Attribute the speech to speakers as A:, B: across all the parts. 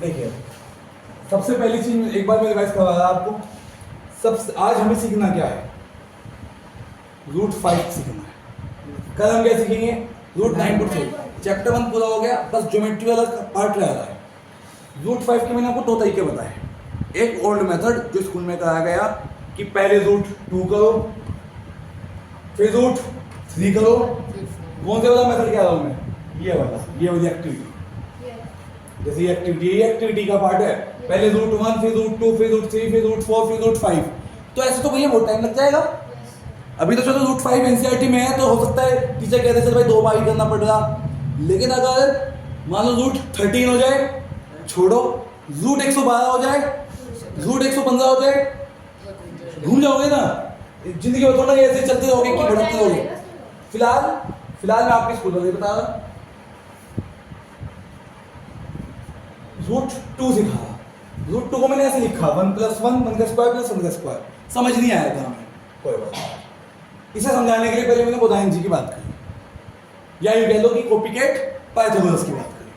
A: देखिए, सबसे पहली चीज एक बार मैं रिवाइज करवा रहा आपको। आज हमें सीखना क्या है? √5 सीखना है। कल हम क्या सीखेंगे? √9 चैप्टर 1 पूरा हो गया, बस ज्योमेट्री वाला पार्ट रह रहा है। √5 के मैंने आपको 2 तरीके बताए। एक ओल्ड मेथड जो स्कूल में कराया गया कि पहले √2 करो, फिर √3 करो। कौन से वाला मेथड क्या रहा हूँ मैं? ये वाली एक्टिविटी। जैसे ये एक्टिविटी का पार्ट है। पहले √1, फिर √2, फिर √3, फिर √4, फिर √5। तो ऐसे तो भैया बहुत टाइम लग जाएगा। अभी तो चलो √5 एनसीईआरटी में है, तो हो सकता है टीचर कहते हैं भाई 2 बार ही करना पड़ेगा। लेकिन अगर मान लो √13 हो जाए, छोड़ो, √112 हो जाए, √115 हो जाए, घूम जाओगे ना जिंदगी में। थोड़ा ऐसे चलते रहोगे कि भटकते रहोगे। फिलहाल मैं आपके स्कूल में बता रहा, √2 सिखा। √2 को मैंने ऐसे लिखा 1 + 1 1 का स्क्वायर + 1 का स्क्वायर। समझ नहीं आया था हमें, कोई बात नहीं। इसे समझाने के लिए पहले मैंने बोधायन जी की बात करी, या यूं कह लो कि कॉपीकैट पाइथागोरस की बात करी।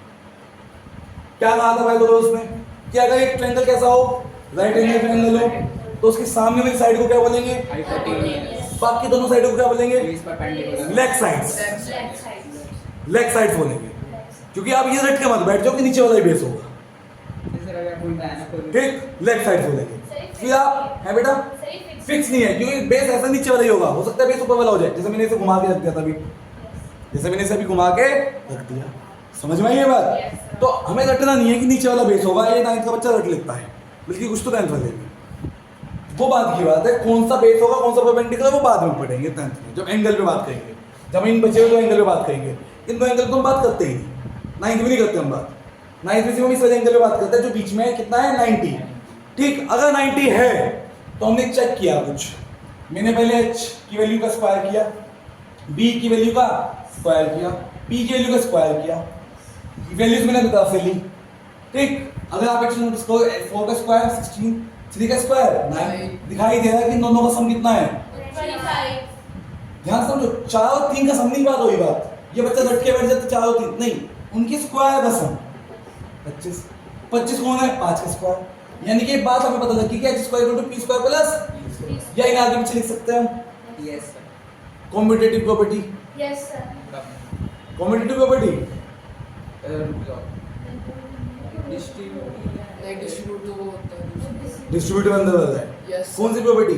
A: क्या कहा था पाइथागोरस ने कि अगर एक ट्रायंगल कैसा हो, राइट एंगल ट्रायंगल हो, तो उसके सामने वाली साइड को क्या बोलेंगे? बाकी दोनों साइडों को क्या बोलेंगे? लेग साइड्स बोलेंगे। क्योंकि आप ये रट के मत बैठ जाओ कि नीचे वाला ही बेस होगा, ठीक? लेग साइड बोलेंगे। फिर आप है बेटा फिक्स नहीं है, क्योंकि बेस ऐसा नीचे वाला ही होगा। हो सकता है बेस ऊपर वाला हो जाए, जैसे मैंने इसे घुमा के रख दिया था अभी, जैसे मैंने इसे अभी घुमा के रख दिया। समझ में आई ये बात? तो हमें रटना नहीं है कि नीचे वाला बेस होगा। ये 9th का बच्चा रट लेता है, बल्कि कुछ तो 10th वाले में वो बात की बात है। कौन सा बेस होगा, कौन सा परपेंडिकुलर, वो बाद में पढ़ेंगे 10th में, जब एंगल पे बात करेंगे। जब इन बचे हुए तो एंगल पे बात करेंगे। इन दो एंगल को हम बात करते ही नहीं, 9th में नहीं करते हम बात। 9th में सिर्फ हम इस वाले एंगल पे बात करते हैं जो बीच में है। कितना है? 90, ठीक? अगर 90 है तो हमने चेक किया कुछ। मैंने पहले h की वैल्यू का स्क्वायर किया, b की वैल्यू का स्क्वायर किया, p की वैल्यू का स्क्वायर किया, वैल्यूज मैंने बता से ली, ठीक? अगर आप x नोटिस करो, 4 का स्क्वायर 16, 3 का स्क्वायर 9। दिखाई दे रहा है कि दोनों का सम कितना है? 25। ध्यान समझो, 4 और 3 का सम नहीं बात हुई बात। ये बच्चा रट के बैठ जाता 4 और 3 नहीं, उनकी स्क्वायर का सम 25। 25 कौन है? 5 का स्क्वायर। यानी कि एक बात हमें पता लगी कि h² = p² प्लस, या इन आगे पीछे लिख सकते हैं हम। Yes sir. Competitive property. Yes sir. Competitive property distributive अंदर वाला है। कौन सी प्रॉपर्टी?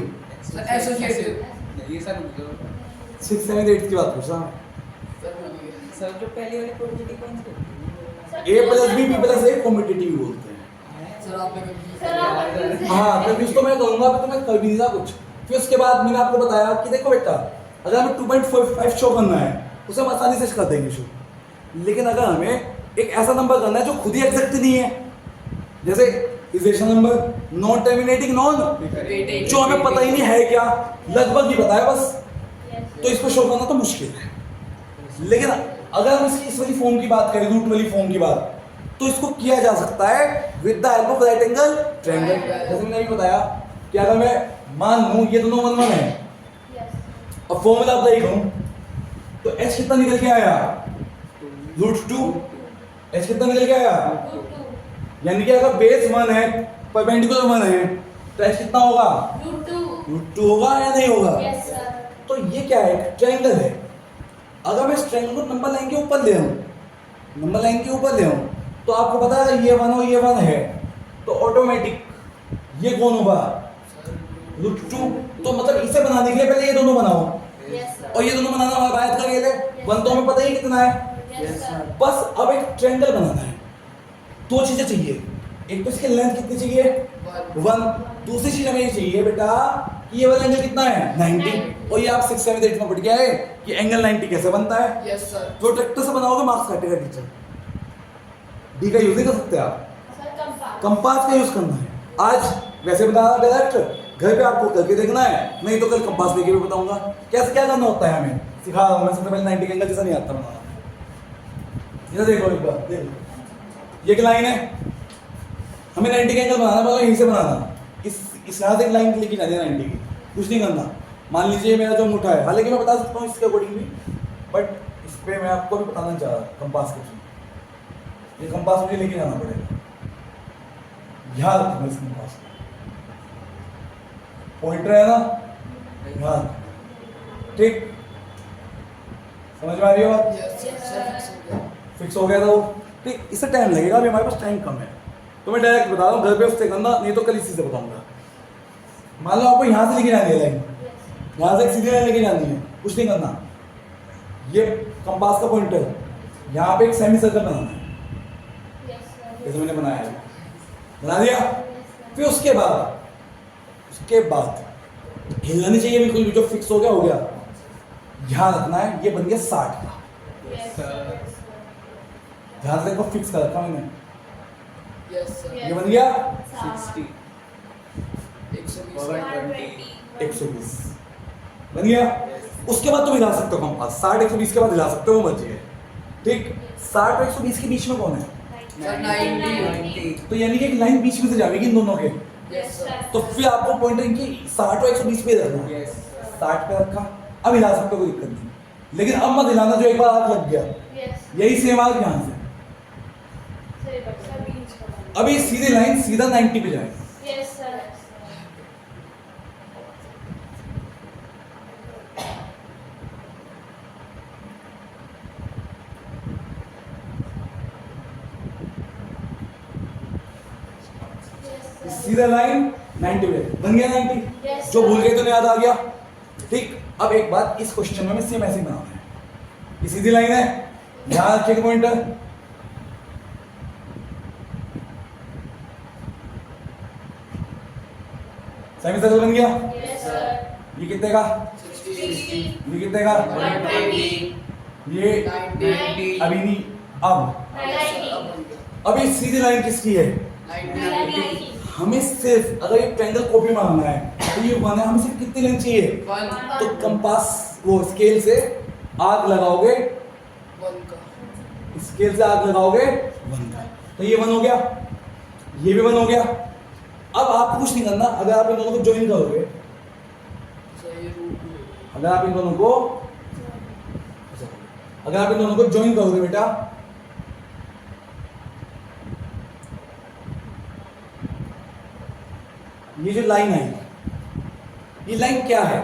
A: एसोसिएटिव। ये सर 6 7 8 की बात पूछ रहा हूं सर। जो पहली वाली प्रॉपर्टी कौन सी? a + b b + a competitive बोलते हैं सर। आपने हाँ, कंफ्यूज तो मैं करूंगा, तो मैं कर भी नहीं रहा कुछ। फिर उसके बाद मैंने आपको बताया कि देखो बेटा, अगर हमें 2.45 शो करना है, उसे हम आसानी से कर देंगे शो। लेकिन अगर हमें एक ऐसा नंबर करना है जो खुद ही एग्जैक्ट नहीं है, जैसे equation number non terminating non, जो हमें पता ही नहीं है क्या, लगभग ही पता है बस, तो इसको शो करना तो मुश्किल है। लेकिन अगर हम इसकी इस वाली फॉर्म की बात करें, रूट वाली फॉर्म की बात, तो इसको किया जा सकता है with the help of right angle triangle. जैसे मैंने अभी बताया कि अगर मैं मान लूं ये दोनों 1 1 है और फॉर्मूला अप्लाई करूं, तो h कितना निकल के आया? √2। h कितना निकल के आया? यानी कि अगर बेस 1 है, परपेंडिकुलर 1 है, तो h कितना होगा? √2 होगा या नहीं होगा? Yes sir. तो ये क्या है? ट्रायंगल है। अगर मैं इस ट्रायंगल को नंबर लाइन के ऊपर ले आऊं, नंबर लाइन के ऊपर ले आऊं, तो आपको पता है ये 1 और ये 1 है, तो ऑटोमेटिक ये कौन होगा? √2। तो मतलब इसे बनाने के लिए पहले ये दोनों बनाओ। और ये दोनों बनाना हमारा बायत का खेल है। 1 तो हमें पता ही कितना है। बस अब एक ट्रायंगल बनाना है। 2 चीजें चाहिए। एक तो इसकी लेंथ कितनी चाहिए? 1। दूसरी चीज हमें ये चाहिए बेटा कि ये वाला एंगल कितना है? 90। और ये आप 6 7 8 में पढ़ गया है कि एंगल 90 कैसे बनता है। Yes sir. प्रोट्रैक्टर से बनाओगे मार्क्स काटेगा टीचर। डी का यूज नहीं कर सकते आप, कंपास का यूज करना है। आज वैसे बता रहा डायरेक्ट, घर पे आपको करके देखना है, नहीं तो कल कंपास लेके भी बताऊंगा कैसे क्या करना होता है। हमें सिखा रहा हूं मैं। सबसे पहले 90 के एंगल जैसा नहीं आता बनाना। ये देखो एक बार, देखो ये एक लाइन है, हमें 90 का एंगल बनाना, पहले यहीं से बनाना। इस यहाँ से एक लाइन लेके जानी है 90 की, कुछ नहीं करना। मान लीजिए मेरा जो अंगूठा है, हालांकि मैं बता सकता हूँ इसके अकॉर्डिंग भी, बट इस पर मैं आपको भी बताना चाह रहा हूँ कंपास के थ्रू। ये कंपास मुझे लेके जाना पड़ेगा। ध्यान रखना इस कंपास को, पॉइंटर है ना, ध्यान, ठीक, समझ में आ रही हो बात? फिक्स हो गया था वो, ठीक। इससे टाइम लगेगा, अभी हमारे पास टाइम कम है, तो मैं डायरेक्ट बता रहा हूँ, घर पे उससे करना, नहीं तो कल इसी से बताऊंगा। मान लो आपको यहाँ से लेके जानी है लाइन, यहाँ से एक सीधी लाइन लेके जानी है, कुछ नहीं करना, ये कंपास का पॉइंटर, यहाँ पे एक सेमी सर्कल बनाना है, जैसे मैंने बनाया है, बना दिया। फिर उसके बाद हिलना नहीं चाहिए बिल्कुल भी, जो फिक्स हो गया। ध्यान रखना है ये बन गया 60 का, ध्यान से इसको फिक्स कर रखा मैंने, ये बन गया
B: 60,
A: 120 बन गया। उसके बाद तुम हिला सकते हो कंपास, 60 120 के बाद हिला सकते हो, वो मर्जी है, ठीक। 60 और 120 के बीच में कौन है?
B: 90।
A: तो यानी कि एक लाइन बीच में से जाएगी इन दोनों के, तो फिर आपको पॉइंटर इनकी 60 और 120 पे रखना है। 60 पे रखा, अब हिला सकते हो, कोई दिक्कत नहीं, लेकिन अब मत हिलाना जो एक बार आग लग गया, यही सेम आग यहाँ से, अभी सीधी लाइन सीधा 90 पे जाए। सीधा लाइन 90 पे बन गया, 90 जो भूल गए तो याद आ गया, ठीक। अब एक बात, इस क्वेश्चन में सेम ऐसे ही बनाना है, ये सीधी लाइन है, यहाँ रखिए पॉइंटर, सेमी सर्कल बन गया, ये कितने का?
B: 60,
A: ये कितने का?
B: 120,
A: ये
B: 90,
A: अभी नहीं, अब ये सीधी लाइन किसकी है?
B: 90,
A: हमें सिर्फ अगर ये ट्रायंगल कॉपी मारना है तो ये माना हमें सिर्फ कितनी लाइन चाहिए?
B: 1
A: तो कंपास वो स्केल से आग लगाओगे, स्केल से आग लगाओगे 1 का, तो ये 1 हो गया, ये भी 1 हो गया। अब आपको कुछ नहीं करना, अगर आप इन दोनों को ज्वाइन करोगे, अगर आप इन दोनों को ज्वाइन करोगे बेटा, ये जो लाइन है, ये लाइन क्या है?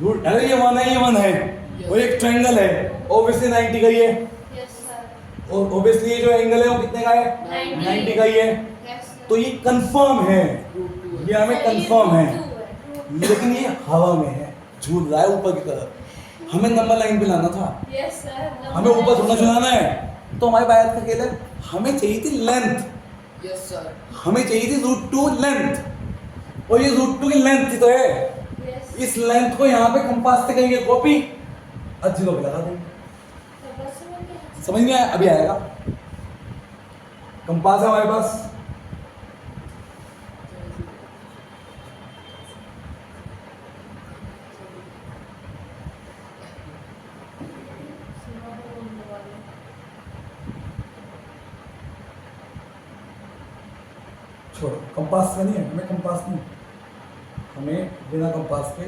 A: रूट, अरे ये 1 है, ये 1 है, और एक ट्रायंगल है, ऑब्वियसली 90 का ही है, और ऑब्वियसली ये जो एंगल है वो कितने का है? 90 का ही है, तो ये कंफर्म है, ये हमें कंफर्म है, लेकिन ये हवा में है, झूल रहा है ऊपर की तरफ, हमें नंबर लाइन पे लाना था, हमें ऊपर थोड़ा चलाना है, तो हमारे बात का खेल है, हमें चाहिए थी लेंथ, हमें चाहिए थी √2 लेंथ, और ये √2 की लेंथ ही तो है, इस लेंथ को यहाँ पे कंपास से करेंगे कॉपी, अच्छी लोग लगा देंगे, समझ नहीं आया? अभी आएगा, कंपास है हमारे पास, छोड़ो, कंपास का नहीं है, हमें कंपास नहीं, हमें बिना कंपास के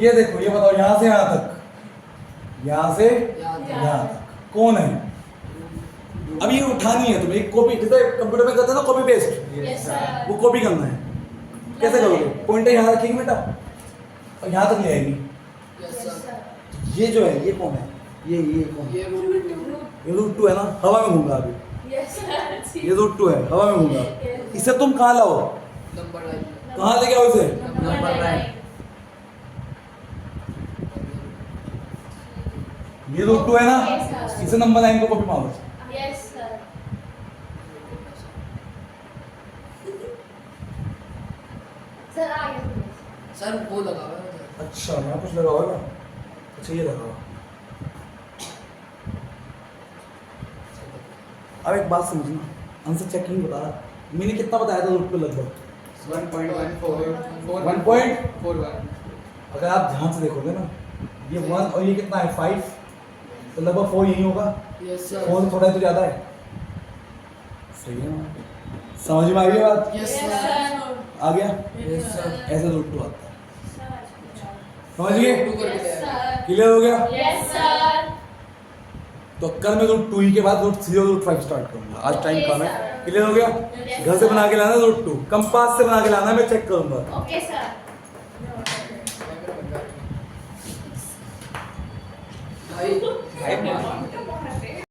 A: ये देखो, ये बताओ, यहाँ से यहाँ तक, यहाँ से यहाँ तक कौन है? अब ये उठानी है तुम्हें, कॉपी, जैसे कंप्यूटर में करते हैं ना कॉपी पेस्ट, वो कॉपी करना है, कैसे करोगे? पॉइंटर यहाँ रखेंगे बेटा, और यहाँ तक ले आएगी, ये जो है ये कौन है? ये कौन है? ये √2 है ना, हवा में घूम रहा अभी, ये √2 है, हवा में घूम रहा, इसे तुम कहाँ लाओ, कहाँ लेके आओ इसे? ये √2 है ना, इसे नंबर लाइन को कॉपी मारो,
B: सर वो लगा हुआ है।
A: अच्छा यहाँ कुछ लगा होगा, अच्छा ये लगा हुआ। अब एक बात समझना, आंसर चेकिंग बता रहा, मैंने कितना बताया था √2 लगभग
B: 1.41।
A: अगर आप ध्यान से देखोगे ना, ये 1 और ये कितना है 5, तो लगभग 4 यही होगा, 4 थोड़ा तो ज़्यादा है, सही है ना? समझ में आ गई बात?
B: Yes
C: Yes,
B: sir
C: sir.
A: आ गया?
B: यस सर
A: ऐसे रूट टू आता है, समझ गए?
C: Yes, sir.
A: क्लियर हो गया?
C: Yes, sir.
A: तो कल मैं रूट 2 ही के बाद रूट 3 और रूट 5 स्टार्ट करूंगा, आज टाइम
C: Okay,
A: कम है।
C: sir.
A: क्लियर हो गया?
C: Yes,
A: घर से
C: sir.
A: बना के लाना रूट 2, कंपास से बना के लाना, मैं चेक करूंगा।
C: Okay, sir.
B: भाई
D: भाई